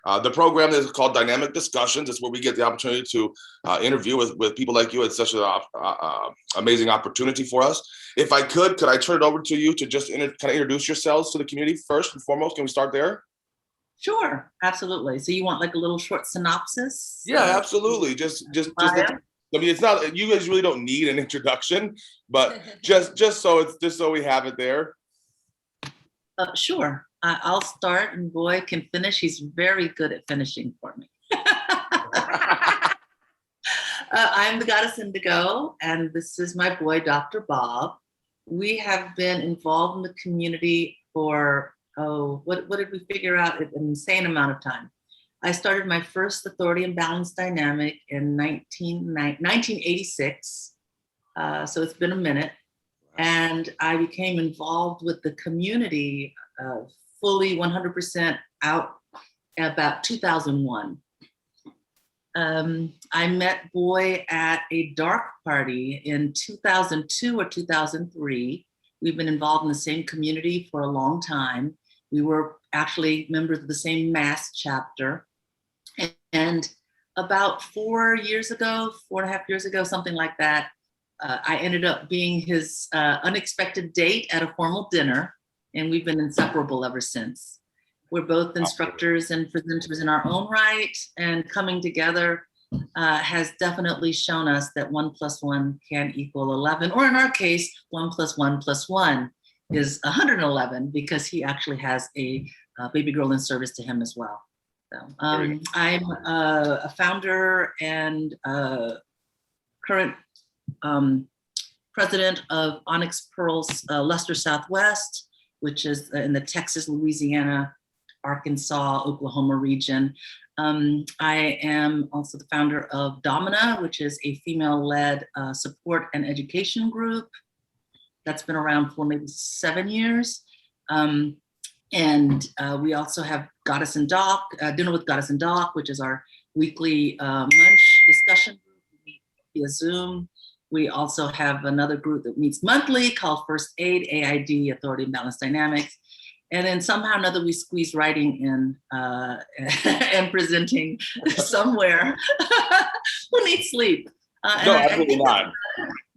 The program is called Dynamic Discussions. It's where we get the opportunity to interview with people like you. It's such an amazing opportunity for us. If I could I turn it over to you to just kind of introduce yourselves to the community first and foremost? Can we start there? Sure, absolutely. So you want like a little short synopsis? Yeah, absolutely. I mean, it's not, you guys really don't need an introduction, but just so we have it there. Sure. I'll start and Boy can finish. He's very good at finishing for me. I'm the goddess Indigo, and this is my boy, Dr. Bob. We have been involved in the community for, what did we figure out? An insane amount of time. I started my first authority and balance dynamic in 1986. So it's been a minute. And I became involved with the community fully 100% out about 2001. I met Boy at a dark party in 2002 or 2003. We've been involved in the same community for a long time. We were actually members of the same mass chapter. And about 4.5 years ago, something like that, I ended up being his unexpected date at a formal dinner, and we've been inseparable ever since. We're both instructors and presenters in our own right, and coming together has definitely shown us that 1 + 1 can equal 11, or in our case, 1 + 1 + 1 is 111, because he actually has a baby girl in service to him as well. So, I'm a founder and current president of Onyx Pearls Luster Southwest, which is in the Texas, Louisiana, Arkansas, Oklahoma region. I am also the founder of Domina, which is a female-led support and education group that's been around for maybe 7 years. And we also have Goddess and Doc, Dinner with Goddess and Doc, which is our weekly lunch discussion group. We meet via Zoom. We also have another group that meets monthly called First Aid, AID, Authority and Balance Dynamics. And then somehow or another we squeeze writing in and presenting somewhere. Who needs sleep? No, absolutely not.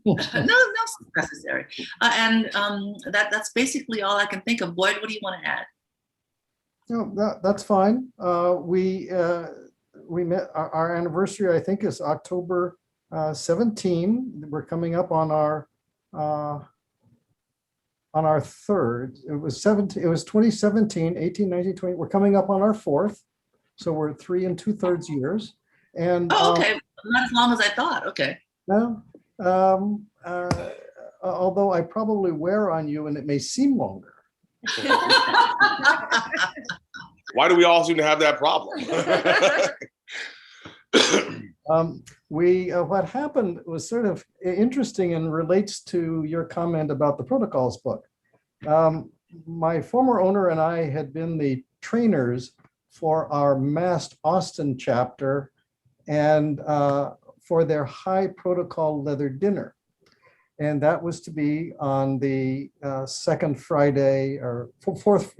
No sleep necessary. That's basically all I can think of. Boyd, what do you want to add? No, that's fine. We met, our anniversary, I think, is October 17. We're coming up on our third. It was 2017, 18, 19, 20. We're coming up on our fourth. So we're 3 2/3 years. And okay, not as long as I thought. Okay. No, although I probably wear on you and it may seem longer. Why do we all seem to have that problem? What happened was sort of interesting and relates to your comment about the protocols book. My former owner and I had been the trainers for our massed Austin chapter and for their high protocol leather dinner. And that was to be on the second Friday or fourth.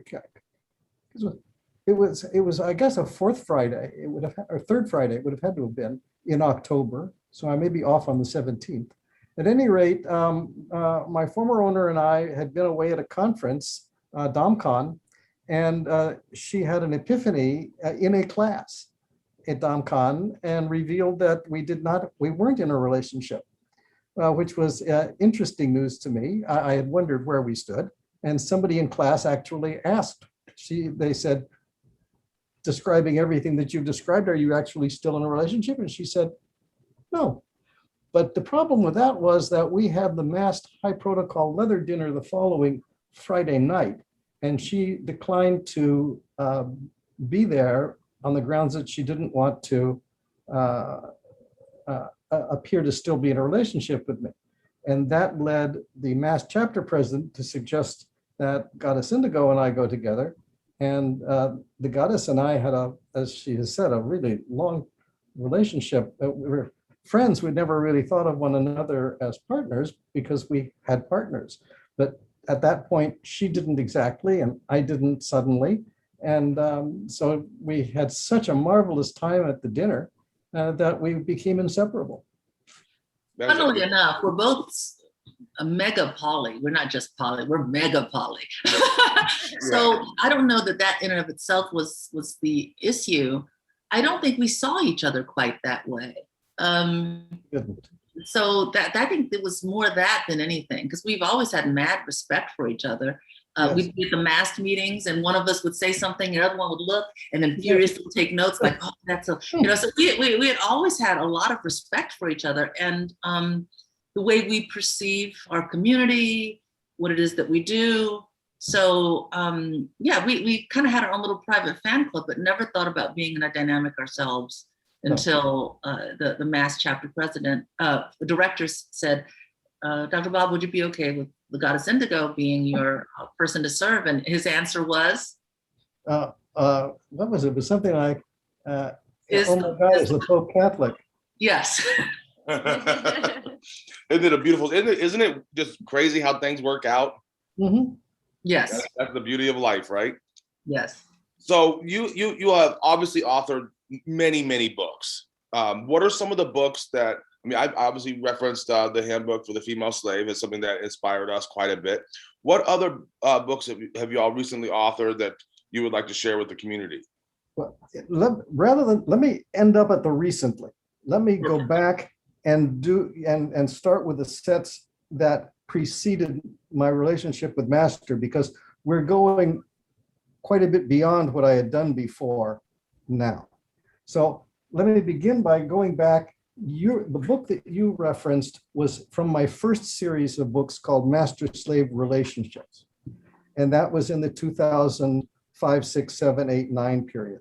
It was, I guess, a fourth Friday. It would have, or third Friday. It would have had to have been in October. So I may be off on the 17th. At any rate, my former owner and I had been away at a conference, DomCon, and she had an epiphany in a class at DomCon and revealed that we weren't in a relationship, which was interesting news to me. I had wondered where we stood, and somebody in class actually asked. They said, describing everything that you've described, are you actually still in a relationship? And she said, no. But the problem with that was that we had the masked high protocol leather dinner the following Friday night, and she declined to be there on the grounds that she didn't want to appear to still be in a relationship with me. And that led the mass chapter president to suggest that Goddess Indigo and I go together. And the goddess and I had as she has said, a really long relationship. We were friends. We'd never really thought of one another as partners because we had partners. But at that point, she didn't exactly, and I didn't suddenly. And so we had such a marvelous time at the dinner that we became inseparable. Funnily enough, we're both a mega poly. We're not just poly, we're mega poly. So I don't know that that in and of itself was the issue. I don't think we saw each other quite that way. So that I think it was more that than anything, because we've always had mad respect for each other. Yes. We'd be at the mass meetings and one of us would say something, the other one would look and then furiously take notes like, oh, that's a, you know, so we had always had a lot of respect for each other, and the way we perceive our community, what it is that we do. So yeah, we kind of had our own little private fan club, but never thought about being in a dynamic ourselves until the mass chapter president, the directors said, Dr. Bob, would you be okay with the goddess Indigo being your person to serve? And his answer was? What was it? It was something like, oh my God, is the Pope Catholic? Yes. Isn't it a beautiful, isn't it just crazy how things work out? Mm-hmm. Yes. That's the beauty of life, right? Yes. So you have obviously authored many books. What are some of the books that, I mean, I've obviously referenced the Handbook for the Female Slave as something that inspired us quite a bit. What other books have you all recently authored that you would like to share with the community? Well, let me end up at the recently. Let me go back and start with the sets that preceded my relationship with Master, because we're going quite a bit beyond what I had done before now. So let me begin by going back. The book that you referenced was from my first series of books called Master-Slave Relationships. And that was in the 2005, 6, 7, 8, 9 period.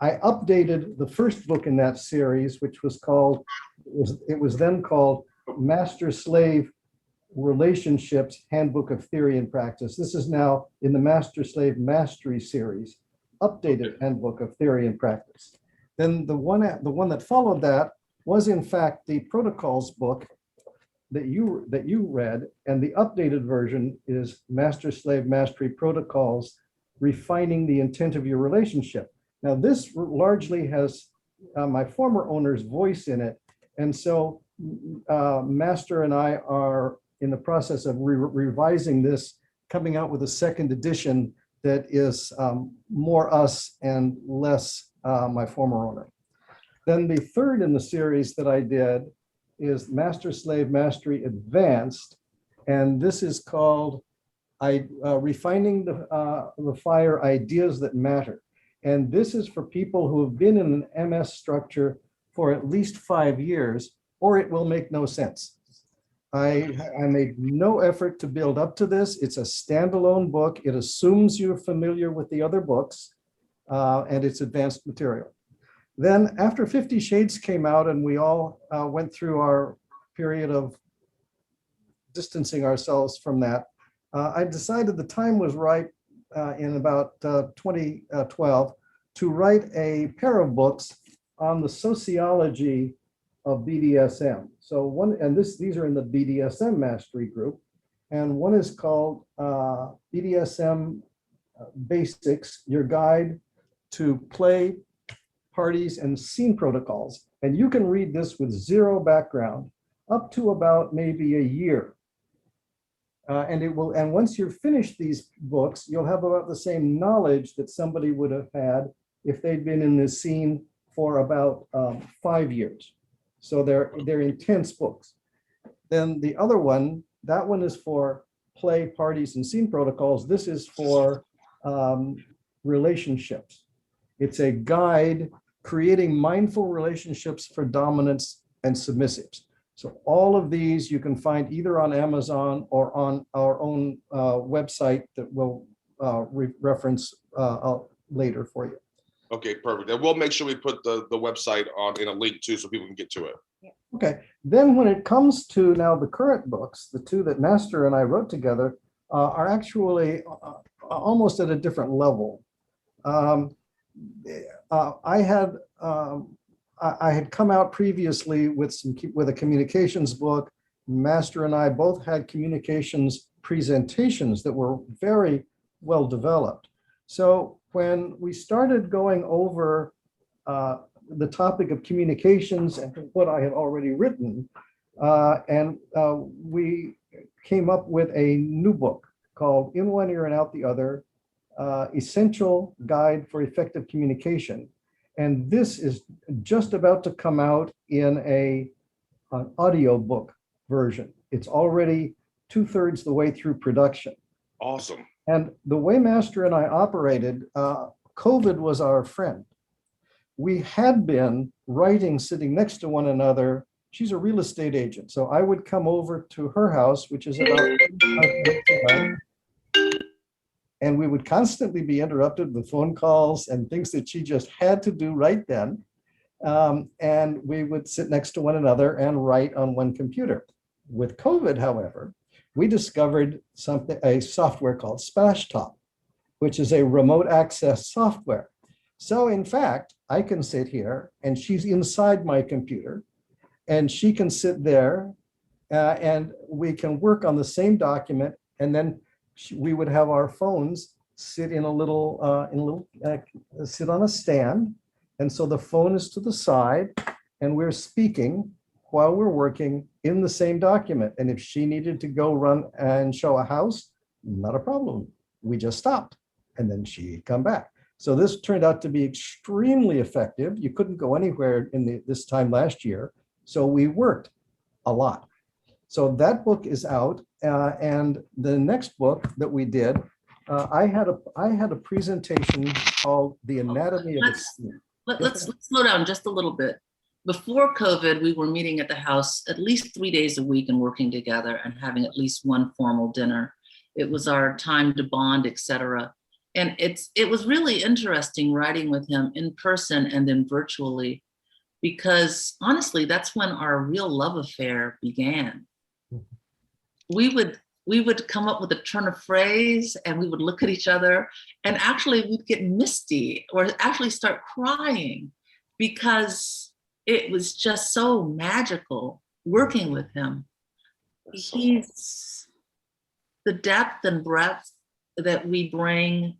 I updated the first book in that series, which was called, it was then called Master-Slave Relationships Handbook of Theory and Practice. This is now in the Master-Slave Mastery series, updated Handbook of Theory and Practice. Then the one that followed that was in fact the Protocols book that you read, and the updated version is Master-Slave Mastery Protocols, Refining the Intent of Your Relationship. Now this largely has my former owner's voice in it, and so Master and I are in the process of revising this, coming out with a second edition that is more us and less my former owner. Then the third in the series that I did is Master-Slave Mastery Advanced, and this is called Refining the Fire Ideas That Matter. And this is for people who have been in an MS structure for at least 5 years, or it will make no sense. I made no effort to build up to this. It's a standalone book. It assumes you're familiar with the other books, and it's advanced material. Then after 50 Shades came out and we all went through our period of distancing ourselves from that, I decided the time was right in about 2012 to write a pair of books on the sociology of BDSM. So these are in the BDSM Mastery group, and one is called BDSM Basics, Your Guide to Play, Parties, and Scene Protocols. And you can read this with zero background up to about maybe a year. And once you're finished these books, you'll have about the same knowledge that somebody would have had if they'd been in this scene for about 5 years. So they're intense books. Then the other one, that one is for play, parties, and scene protocols. This is for relationships. It's a guide creating mindful relationships for dominants and submissives. So all of these you can find either on Amazon or on our own website that we'll reference later for you. Okay, perfect. And we'll make sure we put the website in a link too, so people can get to it. Okay, then when it comes to now the current books, the two that Master and I wrote together are actually almost at a different level. I had come out previously with a communications book. Master and I both had communications presentations that were very well developed. So when we started going over the topic of communications and what I had already written, we came up with a new book called In One Ear and Out the Other, Essential Guide for Effective Communication. And this is just about to come out in an audio book version. It's already 2/3 the way through production. Awesome. And the way Master and I operated, COVID was our friend. We had been writing sitting next to one another. She's a real estate agent. So I would come over to her house, which is about, and we would constantly be interrupted with phone calls and things that she just had to do right then. And we would sit next to one another and write on one computer. With COVID, however, we discovered a software called SplashTop, which is a remote access software. So in fact, I can sit here and she's inside my computer and she can sit there and we can work on the same document. And then we would have our phones sit in a little, sit on a stand. And so the phone is to the side and we're speaking while we're working in the same document. And if she needed to go run and show a house, not a problem. We just stopped and then she'd come back. So this turned out to be extremely effective. You couldn't go anywhere in this time last year. So we worked a lot. So that book is out. And the next book that we did, I had a presentation called The Anatomy of a Scene. Let's slow down just a little bit. Before COVID, we were meeting at the house at least 3 days a week and working together and having at least one formal dinner. It was our time to bond, etc. And it was really interesting writing with him in person and then virtually, because honestly, that's when our real love affair began. We would come up with a turn of phrase and we would look at each other and actually we'd get misty or actually start crying because it was just so magical working with him. He's the depth and breadth that we bring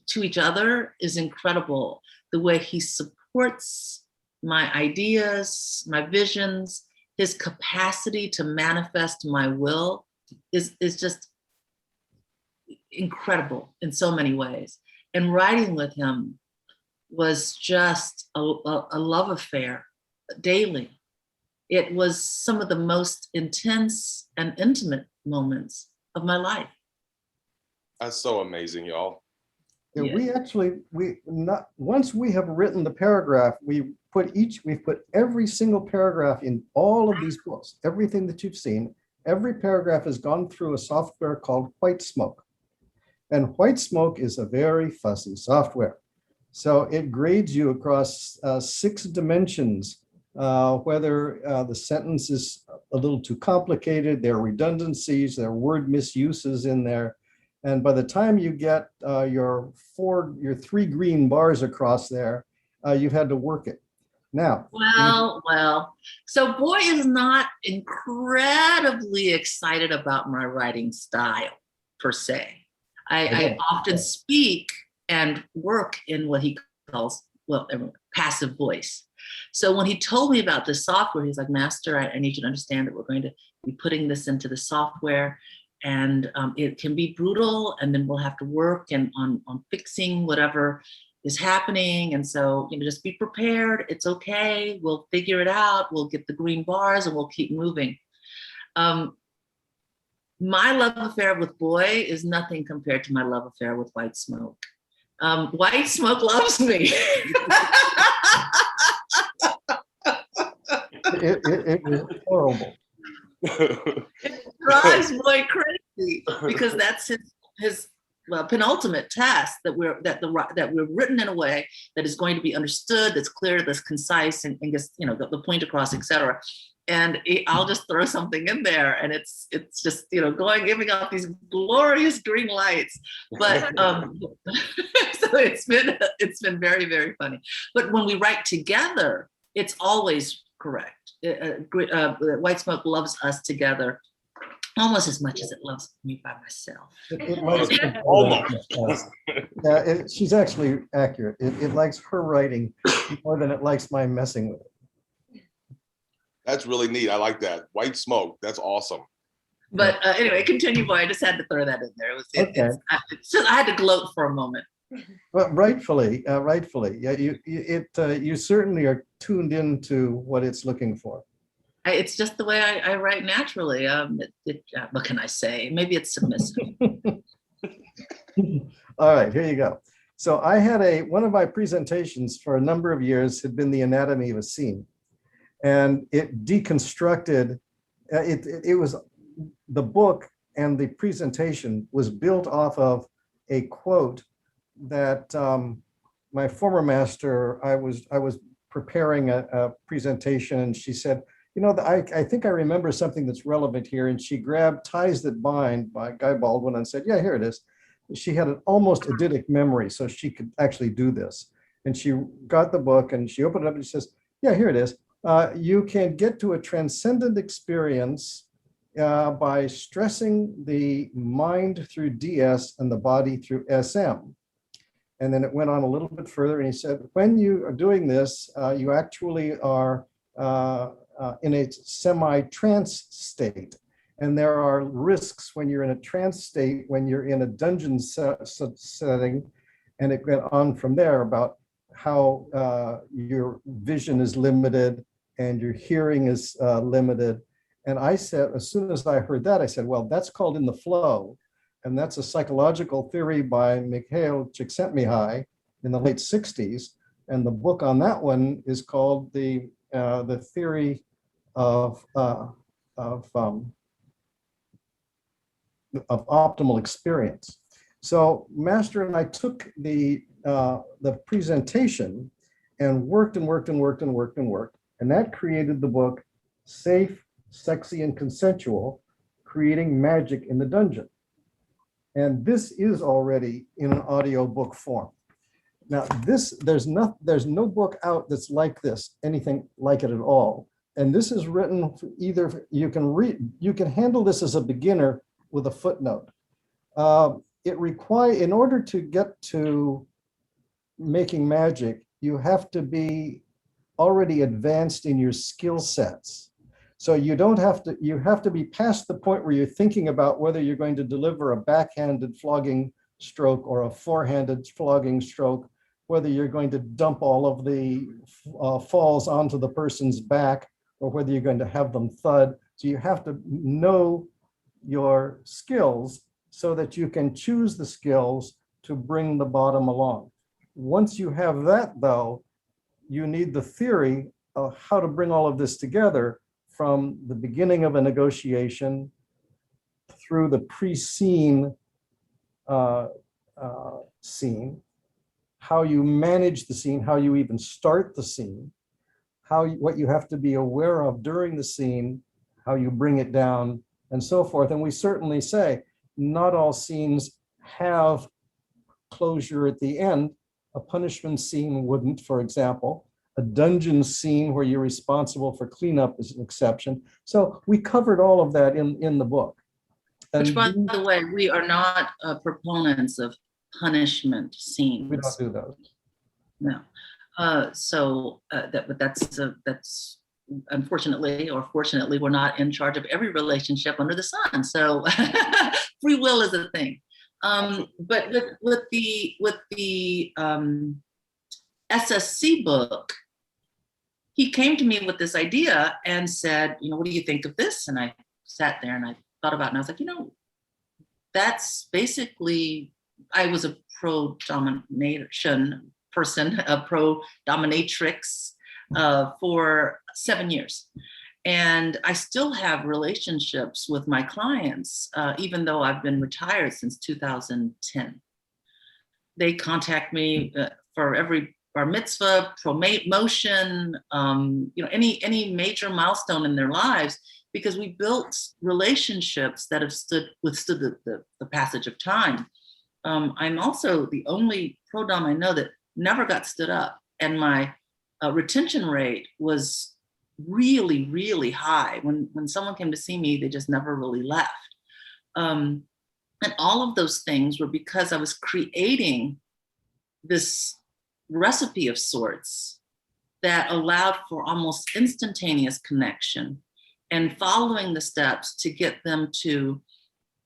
to each other is incredible. The way he supports my ideas, my visions, his capacity to manifest my will is just incredible in so many ways. And writing with him was just a love affair daily. It was some of the most intense and intimate moments of my life. That's so amazing, y'all. Yeah, once we have written the paragraph, we've put every single paragraph in all of these books, everything that you've seen, every paragraph has gone through a software called White Smoke. And White Smoke is a very fussy software. So it grades you across 6 dimensions, whether the sentence is a little too complicated, there are redundancies, there are word misuses in there. And by the time you get your 3 green bars across there, you've had to work it. Now, well, so Boy is not incredibly excited about my writing style per se. I often speak and work in what he calls, passive voice. So when he told me about this software, he's like, Master, I need you to understand that we're going to be putting this into the software. And it can be brutal, and then we'll have to work on fixing whatever is happening. And so, just be prepared. It's okay. We'll figure it out. We'll get the green bars and we'll keep moving. My love affair with Boy is nothing compared to my love affair with White Smoke. White Smoke loves me. It was horrible. It drives Boy crazy because that's his penultimate task, that we're written in a way that is going to be understood, that's clear, that's concise, and gets the point across, etc. And I'll just throw something in there, and it's just giving off these glorious green lights. But so it's been very, very funny. But when we write together, it's always correct. White Smoke loves us together. almost as much as it loves me by myself. It likes her Almost. Yeah, she's actually accurate. It likes her writing more than it likes my messing with it. That's really neat. I like that. White smoke. That's awesome. But anyway, continue, boy. I just had to throw that in there. Okay. It's just, I had to gloat for a moment. Well, rightfully, yeah, you certainly are tuned into what it's looking for. It's just the way I write naturally. What can I say? Maybe it's submissive. All right, here you go. So I had one of my presentations for a number of years had been the anatomy of a scene, and it deconstructed. It was the book, and the presentation was built off of a quote that my former master, I was preparing a presentation, and she said, you know, I think I remember something that's relevant here. And she grabbed Ties That Bind by Guy Baldwin and said, yeah, here it is. She had an almost eidetic memory, so she could actually do this. And she got the book and she opened it up and she says, yeah, here it is. You can get to a transcendent experience by stressing the mind through DS and the body through SM. And then it went on a little bit further, and he said, when you are doing this, you actually are in a semi-trance state. And there are risks when you're in a trance state, when you're in a dungeon setting. And it went on from there about how your vision is limited and your hearing is limited. And I said, as soon as I heard that, I said, well, that's called in the flow. And that's a psychological theory by Mikhail Csikszentmihalyi in the late 60s. And the book on that one is called the theory of optimal experience. So Master and I took the presentation and worked, and that created the book Safe, Sexy, and Consensual, Creating Magic in the Dungeon. And this is already in an audio book form. Now, there's no book out that's like this, anything like it at all. And this is written either, you can handle this as a beginner with a footnote. In order to get to making magic, you have to be already advanced in your skill sets. So you have to be past the point where you're thinking about whether you're going to deliver a backhanded flogging stroke or a forehanded flogging stroke, whether you're going to dump all of the falls onto the person's back, or whether you're going to have them thud. So you have to know your skills so that you can choose the skills to bring the bottom along. Once you have that, though, you need the theory of how to bring all of this together from the beginning of a negotiation through the pre-scene scene, how you manage the scene, how you even start the scene, what you have to be aware of during the scene, how you bring it down, and so forth. And we certainly say not all scenes have closure at the end. A punishment scene wouldn't, for example. A dungeon scene where you're responsible for cleanup is an exception. So we covered all of that in the book. And which, by the way, we are not proponents of punishment scenes. we don't do those. No. But that's unfortunately or fortunately, we're not in charge of every relationship under the sun. So free will is a thing. But with the SSC book, he came to me with this idea and said, you know, what do you think of this? And I sat there and I thought about it, and I was like, you know, that's basically, I was a pro-domination person, a pro-dominatrix for 7 years. And I still have relationships with my clients, even though I've been retired since 2010. They contact me for every bar mitzvah, promotion, any major milestone in their lives, because we built relationships that have withstood the passage of time. I'm also the only pro-dom I know that never got stood up, and my retention rate was really, really high. When someone came to see me, they just never really left. And all of those things were because I was creating this recipe of sorts that allowed for almost instantaneous connection and following the steps to get them to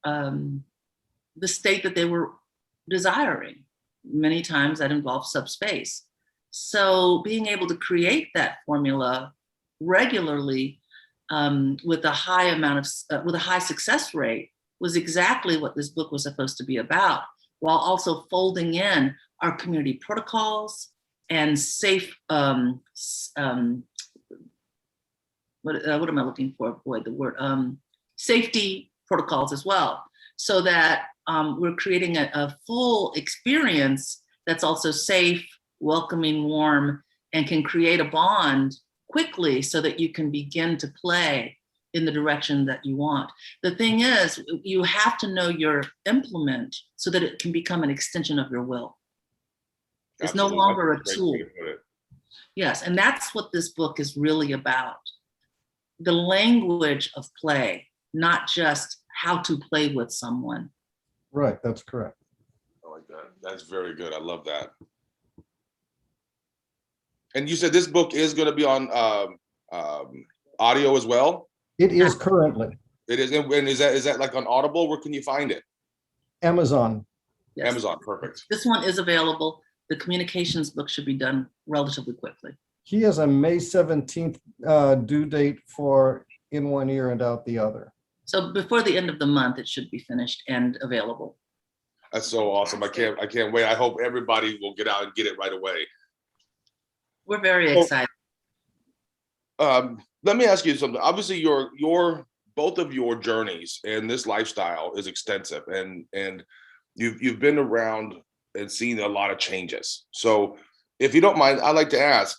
the state that they were desiring. Many times that involved subspace. So being able to create that formula regularly with a high amount of, with a high success rate was exactly what this book was supposed to be about, while also folding in our community protocols and safe, what am I looking for? Boy, the word, safety protocols as well, so that we're creating a full experience that's also safe, welcoming, warm, and can create a bond quickly so that you can begin to play in the direction that you want. The thing is, you have to know your implement so that it can become an extension of your will. It's Absolutely. no longer a That's great tool. way to put it. Yes, and that's what this book is really about. The language of play, not just how to play with someone. Right, that's correct. I like that. That's very good. I love that. And you said this book is going to be on audio as well? It is currently It is. And is that like on Audible? Where can you find it? Amazon. Yes. Amazon. Perfect. This one is available. The communications book should be done relatively quickly. He has a May 17th due date for In One Ear and Out the Other. So before the end of the month, it should be finished and available. That's so awesome. I can't wait. I hope everybody will get out and get it right away. We're very excited. Let me ask you something. Obviously, your both of your journeys and this lifestyle is extensive, and you've been around and seen a lot of changes. So, if you don't mind, I'd like to ask,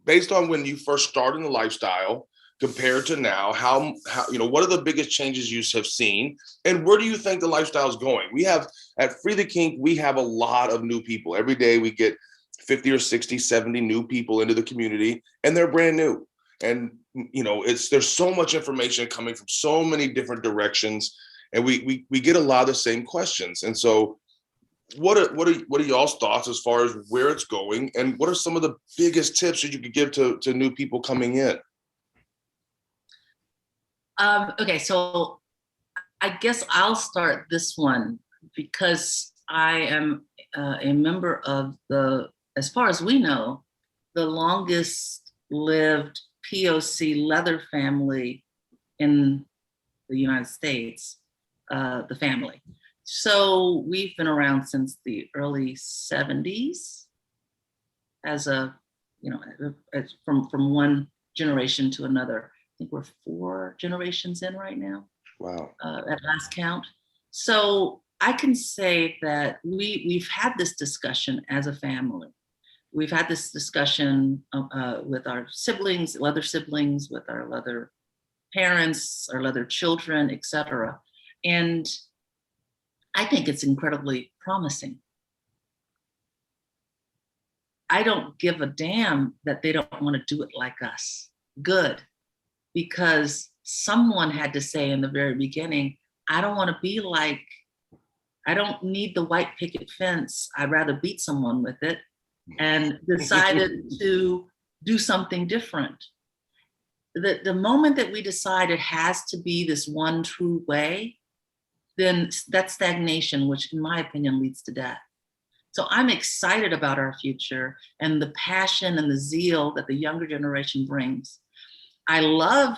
based on when you first started in the lifestyle compared to now, how what are the biggest changes you have seen, and where do you think the lifestyle is going? We have at Free the Kink, we have a lot of new people every day. We get 50 or 60, 70 new people into the community, and they're brand new. And there's so much information coming from so many different directions, and we get a lot of the same questions. And so, what are y'all's thoughts as far as where it's going, and what are some of the biggest tips that you could give to new people coming in? Okay, so I guess I'll start this one because I am a member of as far as we know, the longest lived POC leather family in the United States, the family. So we've been around since the early 70s as from one generation to another. I think we're 4 generations in right now. Wow. At last count. So I can say that we've had this discussion as a family. We've had this discussion with our siblings, leather siblings, with our leather parents, our leather children, etc. And I think it's incredibly promising. I don't give a damn that they don't want to do it like us. Good. Because someone had to say in the very beginning, I don't want to be like, I don't need the white picket fence. I'd rather beat someone with it, and decided to do something different. The moment that we decide it has to be this one true way, then that's stagnation, which in my opinion leads to death. So I'm excited about our future and the passion and the zeal that the younger generation brings. I love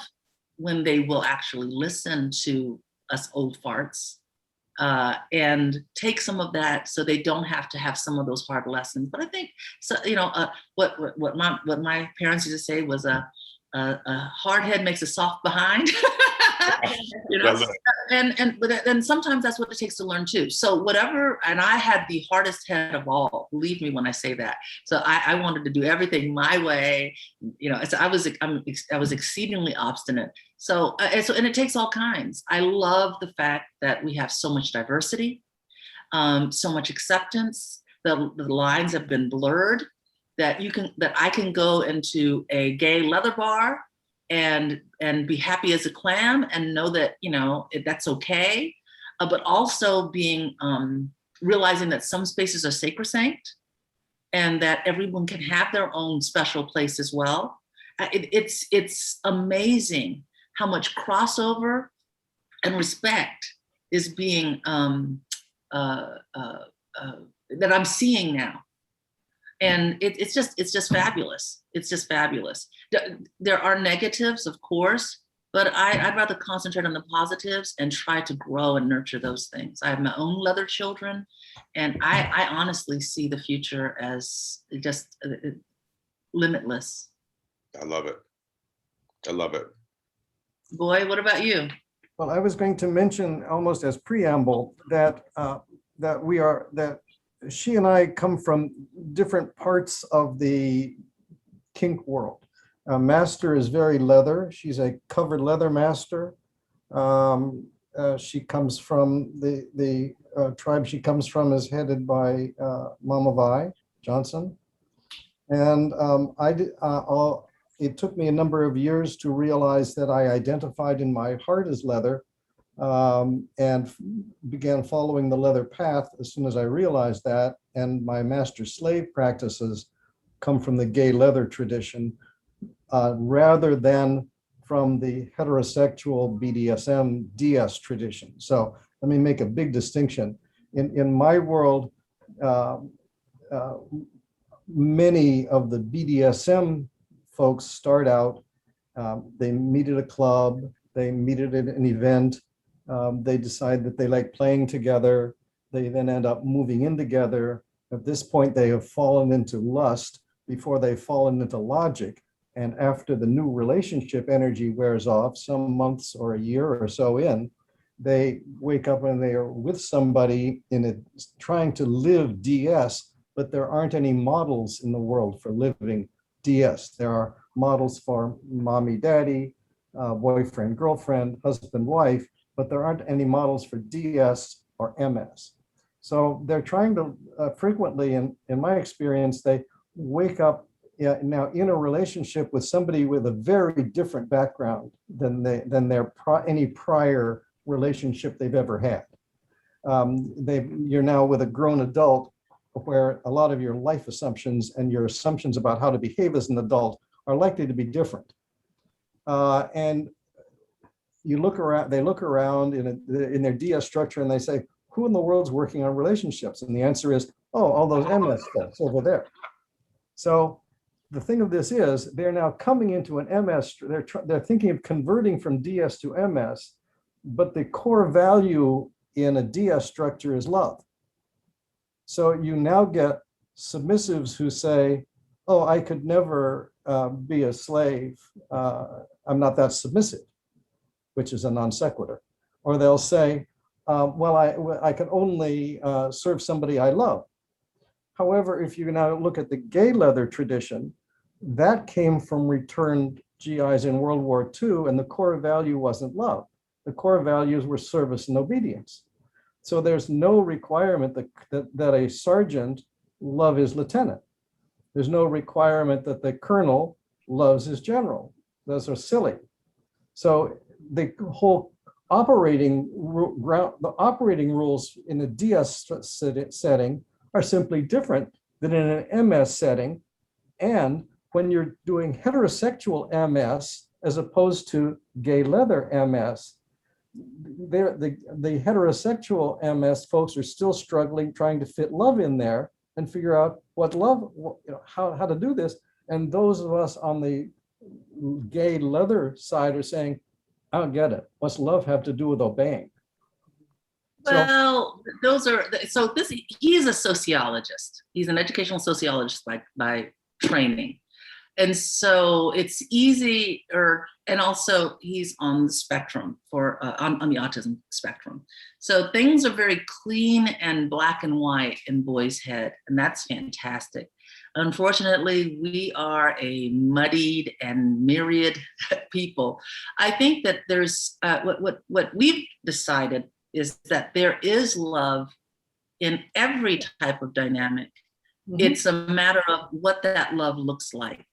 when they will actually listen to us old farts and take some of that so they don't have to have some of those hard lessons. But I think, so, what my parents used to say was a hard head makes a soft behind. But then sometimes that's what it takes to learn too. So whatever, and I had the hardest head of all, believe me when I say that. So I wanted to do everything my way, so I was exceedingly obstinate. So and it takes all kinds. I love the fact that we have so much diversity, so much acceptance. The lines have been blurred, that I can go into a gay leather bar and be happy as a clam and know that, that's okay. But also being, realizing that some spaces are sacrosanct and that everyone can have their own special place as well. It's amazing how much crossover and respect is being that I'm seeing now. And it's just fabulous. It's just fabulous. There are negatives, of course, but I'd rather concentrate on the positives and try to grow and nurture those things. I have my own leather children, and I honestly see the future as just limitless. I love it. I love it. Boy, what about you? Well, I was going to mention almost as preamble that that she and I come from different parts of the kink world. Master is very leather. She's a covered leather master. She comes from the tribe she comes from is headed by Mama Vi Johnson. And it took me a number of years to realize that I identified in my heart as leather, and began following the leather path as soon as I realized that. And my master slave practices come from the gay leather tradition, rather than from the heterosexual BDSM DS tradition. So let me make a big distinction. In my world, many of the BDSM folks start out, they meet at a club, they meet at an event, they decide that they like playing together, they then end up moving in together. At this point, they have fallen into lust before they've fallen into logic. And after the new relationship energy wears off, some months or a year or so in, they wake up and they are with somebody trying to live DS, but there aren't any models in the world for living DS. There are models for mommy, daddy, boyfriend, girlfriend, husband, wife, but there aren't any models for DS or MS. So they're trying to frequently, in my experience, they wake up now in a relationship with somebody with a very different background than any prior relationship they've ever had. You're now with a grown adult where a lot of your life assumptions and your assumptions about how to behave as an adult are likely to be different. And you look around, they look around in their DS structure and they say, who in the world's working on relationships? And the answer is, oh, all those MS folks over there. So the thing of this is they're now coming into an MS, they're thinking of converting from DS to MS, but the core value in a DS structure is love. So you now get submissives who say, oh, I could never be a slave. I'm not that submissive, which is a non sequitur. Or they'll say, well, I can only serve somebody I love. However, if you now look at the gay leather tradition, that came from returned GIs in World War II, and the core value wasn't love. The core values were service and obedience. So there's no requirement that a sergeant love his lieutenant. There's no requirement that the colonel loves his general. Those are silly. So the whole operating rules in a DS setting are simply different than in an MS setting. And when you're doing heterosexual MS as opposed to gay leather MS, the heterosexual MS folks are still struggling, trying to fit love in there and figure out what love, how to do this. And those of us on the gay leather side are saying, I don't get it. What's love have to do with obeying? Well, he's a sociologist. He's an educational sociologist by training. And so it's easier, and also he's on the spectrum on the autism spectrum. So things are very clean and black and white in Boy's head, and that's fantastic. Unfortunately, we are a muddied and myriad people. I think that there's what we've decided is that there is love in every type of dynamic. Mm-hmm. It's a matter of what that love looks like.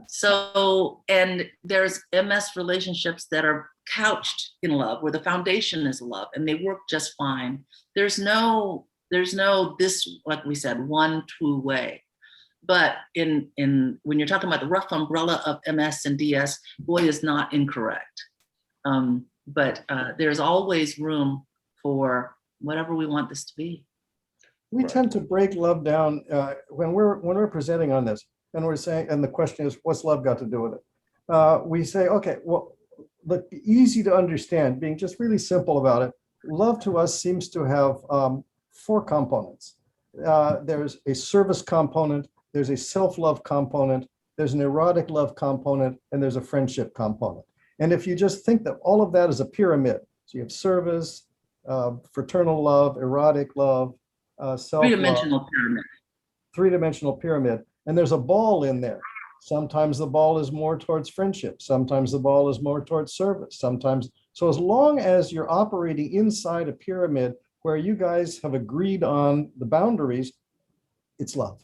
So, and there's MS relationships that are couched in love, where the foundation is love, and they work just fine. There's no this, like we said, one true way. But in when you're talking about the rough umbrella of MS and DS, boy is not incorrect. But there's always room for whatever we want this to be. We Right. tend to break love down when we're presenting on this, and we're saying, and the question is, what's love got to do with it? We say, okay, well, look, easy to understand, being just really simple about it. Love to us seems to have four components. There's a service component, there's a self-love component, there's an erotic love component, and there's a friendship component. And if you just think that all of that is a pyramid, so you have service, fraternal love, erotic love, self-love, Three-dimensional pyramid. three-dimensional pyramid, and there's a ball in there. Sometimes the ball is more towards friendship. Sometimes the ball is more towards service. Sometimes, so as long as you're operating inside a pyramid where you guys have agreed on the boundaries, it's love.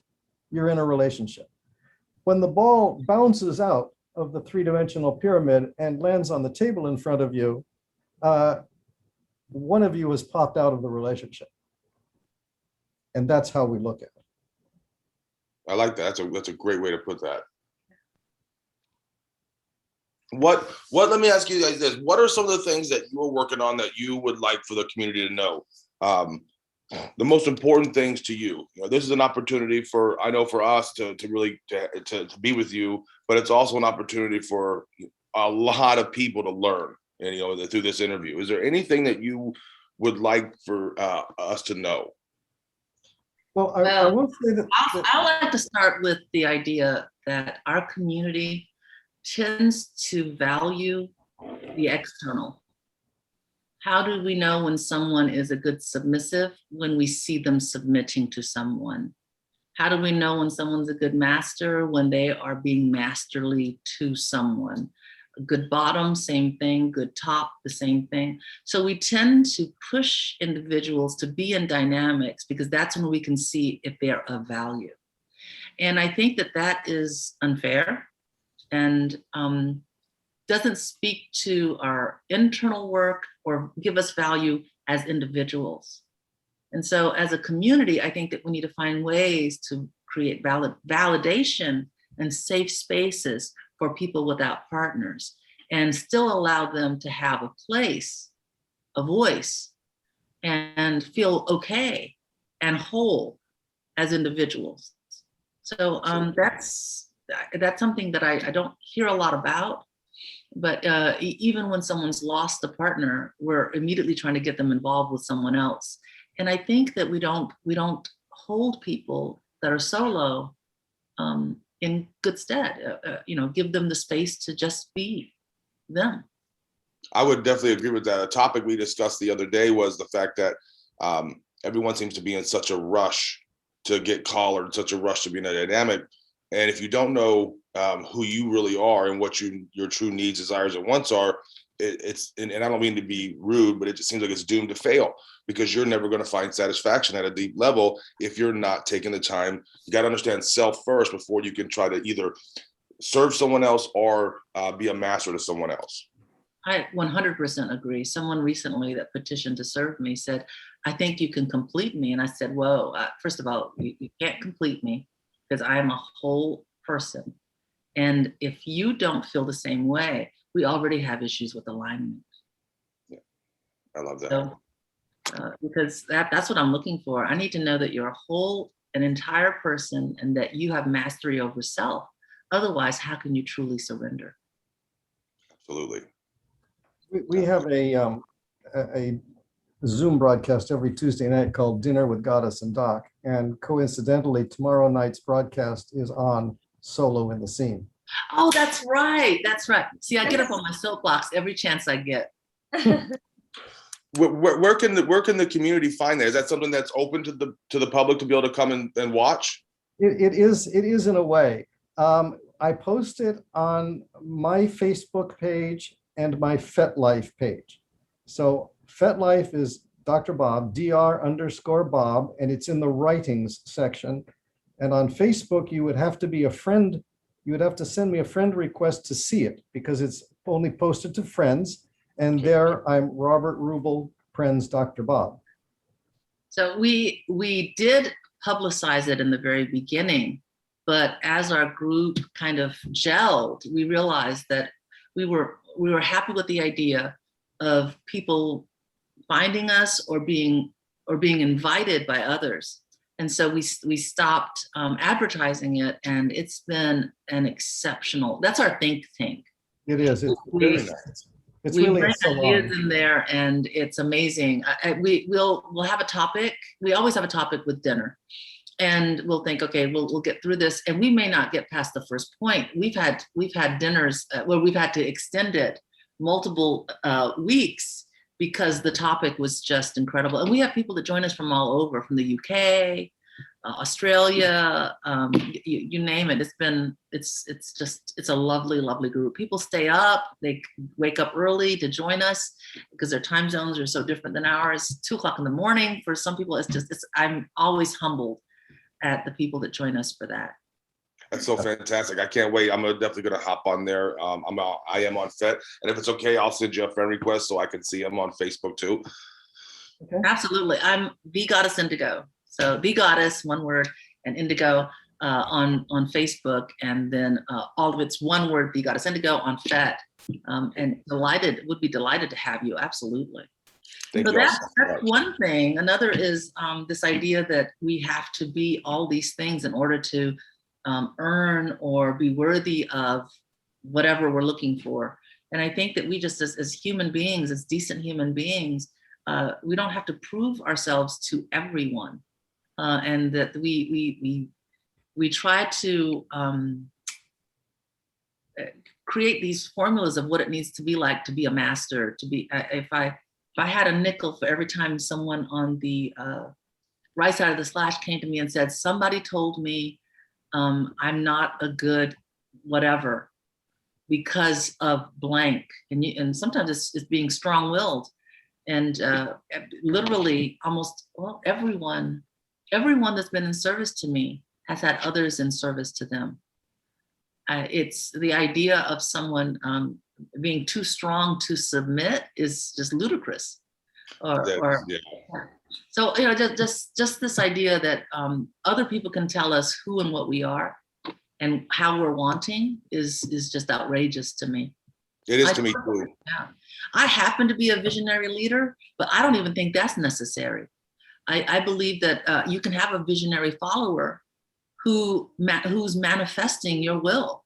You're in a relationship. When the ball bounces out of the three-dimensional pyramid and lands on the table in front of you, one of you has popped out of the relationship. And that's how we look at it. I like that. That's a great way to put that. What let me ask you guys this. What are some of the things that you're working on that you would like for the community to know? The most important things to you. You know, this is an opportunity for, I know, for us to really to be with you, but it's also an opportunity for a lot of people to learn, and, you know, through this interview. Is there anything that you would like for us to know? Well, I will say that I like to start with the idea that our community tends to value the external. How do we know when someone is a good submissive? When we see them submitting to someone. How do we know when someone's a good master? When they are being masterly to someone. A good bottom, same thing. Good top, the same thing. So we tend to push individuals to be in dynamics because that's when we can see if they're of value. And I think that that is unfair and doesn't speak to our internal work or give us value as individuals. And so as a community, I think that we need to find ways to create validation and safe spaces for people without partners and still allow them to have a place, a voice, and feel okay and whole as individuals. So that's something that I don't hear a lot about. But even when someone's lost a partner, we're immediately trying to get them involved with someone else. And I think that we don't hold people that are solo in good stead. Give them the space to just be them. I would definitely agree with that. A topic we discussed the other day was the fact that everyone seems to be in such a rush to get collared, such a rush to be in a dynamic. And if you don't know who you really are and what your true needs, desires, and wants are, and I don't mean to be rude, but it just seems like it's doomed to fail because you're never going to find satisfaction at a deep level if you're not taking the time. You got to understand self first before you can try to either serve someone else or be a master to someone else. I 100% agree. Someone recently that petitioned to serve me said, I think you can complete me. And I said, whoa, first of all, you can't complete me because I am a whole person. And if you don't feel the same way, we already have issues with alignment. Yeah, I love that. So, because that's what I'm looking for. I need to know that you're a whole, an entire person and that you have mastery over self. Otherwise, how can you truly surrender? Absolutely. we have a Zoom broadcast every Tuesday night called Dinner with Goddess and Doc. And coincidentally, tomorrow night's broadcast is on Solo in the Scene. Oh, that's right. That's right. See, I get up on my soapbox every chance I get. Where can the community find that? Is that something that's open to the public to be able to come and watch? It is in a way. I post it on my Facebook page and my FetLife page. So FetLife is Dr. Bob, Dr_Bob, and it's in the writings section. And on Facebook, you would have to be a friend you would have to send me a friend request to see it because it's only posted to friends. And there I'm Robert Rubel, Friends Dr. Bob. So we did publicize it in the very beginning, but as our group kind of gelled, we realized that we were happy with the idea of people finding us or being invited by others. And so we stopped advertising it, and it's been an exceptional, that's our think tank. It is. It's very nice. It's we really bring a salon. ideas in there, and it's amazing. We'll have a topic. We always have a topic with dinner, and we'll think, okay, we'll get through this, and we may not get past the first point. We've had dinners where we've had to extend it multiple weeks because the topic was just incredible. And we have people that join us from all over, from the UK, Australia, you name it. It's a lovely, lovely group. People stay up, they wake up early to join us because their time zones are so different than ours. 2:00 in the morning for some people. I'm always humbled at the people that join us for that. That's so fantastic. I can't wait. I'm definitely going to hop on there. I am on FET. And if it's okay, I'll send you a friend request so I can see him on Facebook too. Okay. Absolutely. I'm the Goddess Indigo. So the Goddess, one word, and Indigo on Facebook. And then all of it's one word, the Goddess Indigo on FET. And would be delighted to have you. Absolutely. Thank So you. that's one thing. Another is this idea that we have to be all these things in order to earn or be worthy of whatever we're looking for. And I think that we just, as human beings, as decent human beings, we don't have to prove ourselves to everyone, and that we try to create these formulas of what it needs to be like to be a master. To be, if I had a nickel for every time someone on the right side of the slash came to me and said, somebody told me I'm not a good whatever because of blank. And sometimes it's being strong-willed. And literally almost, everyone that's been in service to me has had others in service to them. It's the idea of someone being too strong to submit is just ludicrous. So, just this idea that other people can tell us who and what we are and how we're wanting is just outrageous to me. It is to me too. Yeah. I happen to be a visionary leader, but I don't even think that's necessary. I believe that you can have a visionary follower who's manifesting your will,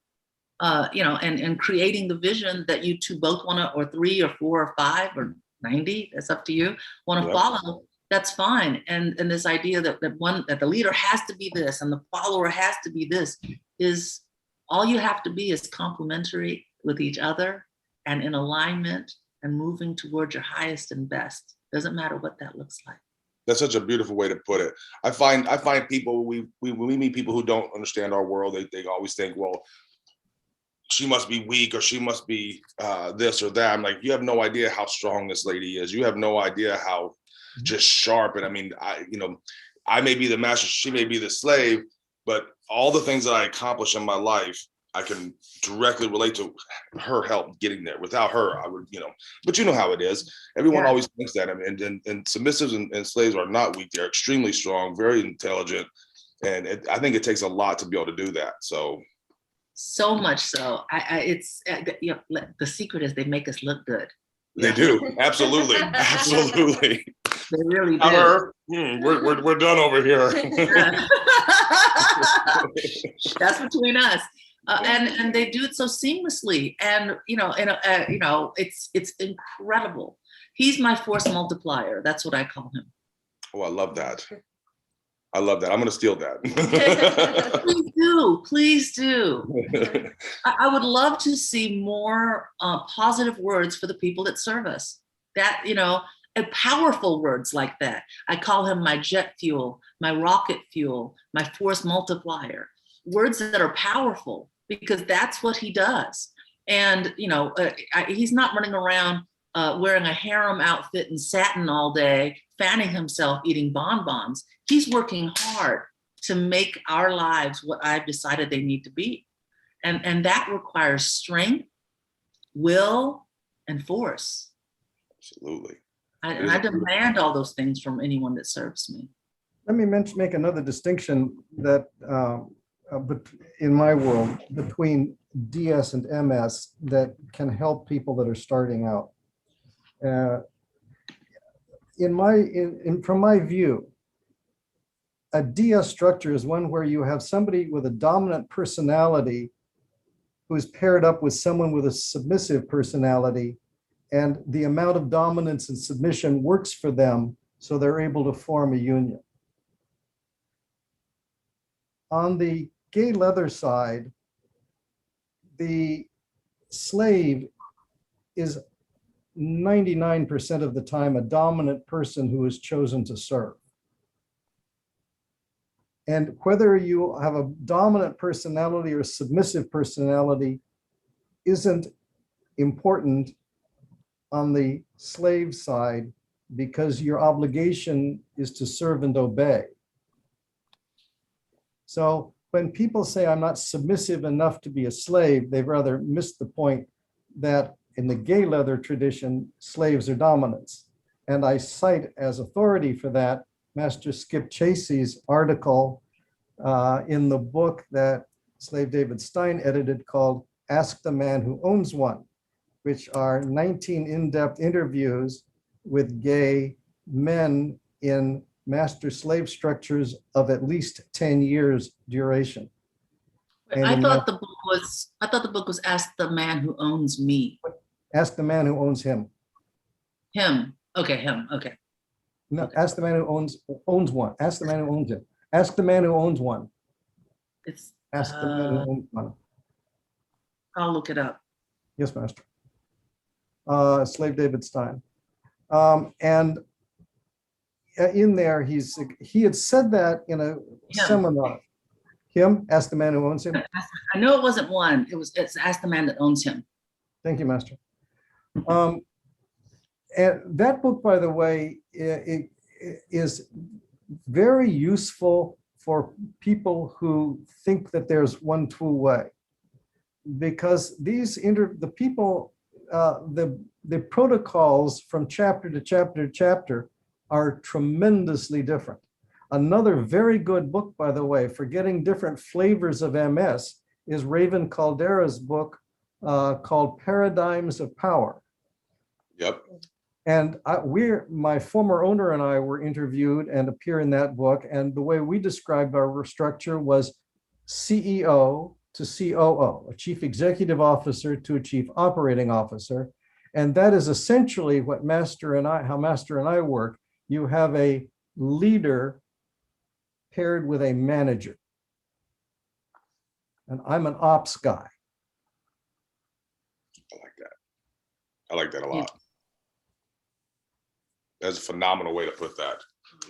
and creating the vision that you two both want to, or 3 or 4 or 5 or 90, that's up to you, want to follow. That's fine. And this idea that the leader has to be this and the follower has to be this, is all you have to be is complementary with each other and in alignment and moving towards your highest and best. Doesn't matter what that looks like. That's such a beautiful way to put it. I find people, when we meet people who don't understand our world, they always think, well, she must be weak or she must be this or that. I'm like, you have no idea how strong this lady is. You have no idea how just sharp. And I mean, I may be the master, she may be the slave, but all the things that I accomplish in my life, I can directly relate to her help getting there. Without her, I would, but you know how it is. Everyone always thinks that. And submissives and slaves are not weak. They're extremely strong, very intelligent. And I think it takes a lot to be able to do that. So much so. The secret is they make us look good. They do. Absolutely. Absolutely. They really do. We're done over here. That's between us. And they do it so seamlessly. And, it's incredible. He's my force multiplier. That's what I call him. Oh, I love that. I'm going to steal that. Please do. I would love to see more positive words for the people that serve us. That, and powerful words like that. I call him my jet fuel, my rocket fuel, my force multiplier. Words that are powerful, because that's what he does. And, he's not running around wearing a harem outfit and satin all day, fanning himself, eating bonbons. He's working hard to make our lives what I've decided they need to be. And that requires strength, will, and force. Absolutely. And I demand all those things from anyone that serves me. Let me make another distinction that in my world between DS and MS that can help people that are starting out. From my view, a DS structure is one where you have somebody with a dominant personality who's paired up with someone with a submissive personality, and the amount of dominance and submission works for them, so they're able to form a union. On the gay leather side, the slave is 99% of the time a dominant person who is chosen to serve. And whether you have a dominant personality or a submissive personality isn't important on the slave side, because your obligation is to serve and obey. So when people say I'm not submissive enough to be a slave, they've rather missed the point that in the gay leather tradition, slaves are dominants. And I cite as authority for that Master Skip Chasey's article in the book that slave David Stein edited called Ask the Man Who Owns One, which are 19 in-depth interviews with gay men in master slave structures of at least 10 years duration. I thought the book was Ask the Man Who Owns Me. Ask the Man Who Owns Him. Him. Okay, him. Okay. No, okay. Ask the man who owns one. Ask the man who owns him. Ask the man who owns one. It's Ask the man who owns one. I'll look it up. Yes, Master. Slave David Stein. And in there, he had said that in a seminar. Him, ask the man who owns him. I know it wasn't one. It's Ask the Man That Owns Him. Thank you, Master. And that book, by the way, it is very useful for people who think that there's one true way, because the protocols from chapter to chapter to chapter are tremendously different. Another very good book, by the way, for getting different flavors of MS is Raven Caldera's book called Paradigms of Power. Yep. And my former owner and I were interviewed and appear in that book. And the way we described our structure was CEO to COO, a chief executive officer to a chief operating officer. And that is essentially what how Master and I work. You have a leader paired with a manager. And I'm an ops guy. I like that. I like that a lot. That's a phenomenal way to put that.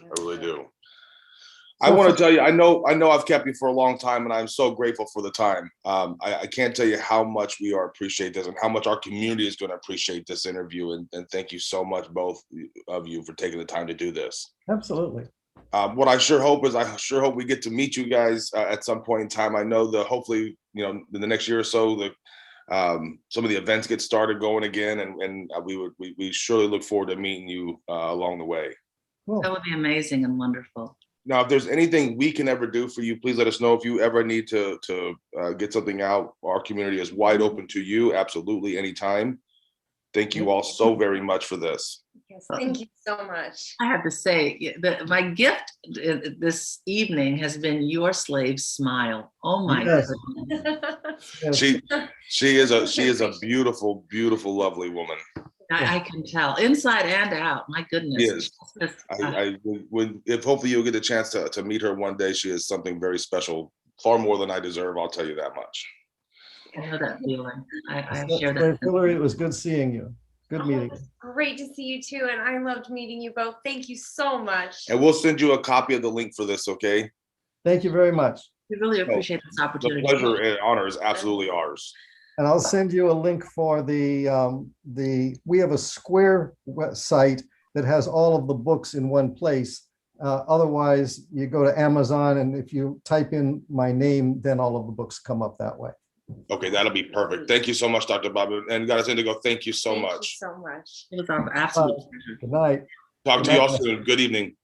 I really do. I want to tell you, I know I've kept you for a long time, and I'm so grateful for the time. I can't tell you how much we appreciate this and how much our community is going to appreciate this interview. And thank you so much, both of you, for taking the time to do this. Absolutely. What I sure hope we get to meet you guys at some point in time. I know hopefully, in the next year or so, some of the events get started going again, and we surely look forward to meeting you along the way. Cool. That would be amazing and wonderful. Now, if there's anything we can ever do for you, please let us know. If you ever need to get something out, our community is wide open to you. Absolutely, anytime. Thank you all so very much for this. Yes, thank you so much. I have to say that my gift this evening has been your slave smile. Oh my Yes. goodness. Yes. She is a beautiful, beautiful, lovely woman. I can tell inside and out. My goodness. Yes. If hopefully you'll get a chance to meet her one day, she is something very special, far more than I deserve. I'll tell you that much. I know that feeling. I share Great, that. Hillary, it was good seeing you. Good meeting. Great to see you too, and I loved meeting you both. Thank you so much. And we'll send you a copy of the link for this, okay? Thank you very much. We really appreciate this The opportunity. pleasure and honor is absolutely ours. And I'll send you a link for we have a Square site that has all of the books in one place. Otherwise, you go to Amazon, and if you type in my name, then all of the books come up that way. Okay, that'll be perfect. Thank you so much, Dr. Bob. And guys, Indigo, thank you so Thank you much. so much. It was our absolute pleasure. Good night. Talk to you all soon. Good evening.